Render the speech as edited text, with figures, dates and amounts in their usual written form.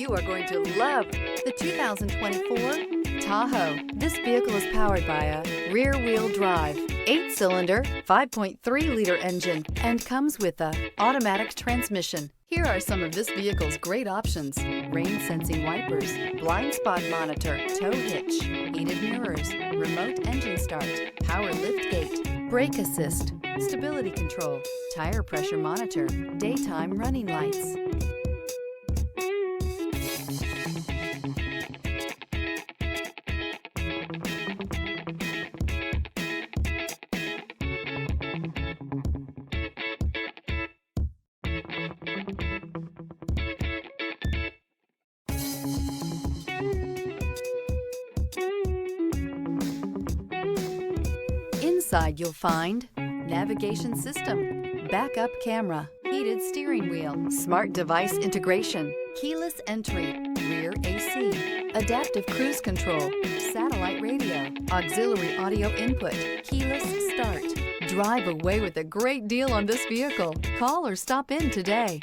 You are going to love the 2024 Tahoe. This vehicle is powered by a rear-wheel drive, 8-cylinder, 5.3-liter engine, and comes with a automatic transmission. Here are some of this vehicle's great options: rain-sensing wipers, blind spot monitor, tow hitch, heated mirrors, remote engine start, power liftgate, brake assist, stability control, tire pressure monitor, daytime running lights. Inside you'll find navigation system, backup camera, heated steering wheel, smart device integration, keyless entry, rear AC, adaptive cruise control, satellite radio, auxiliary audio input, keyless start. Drive away with a great deal on this vehicle. Call or stop in today.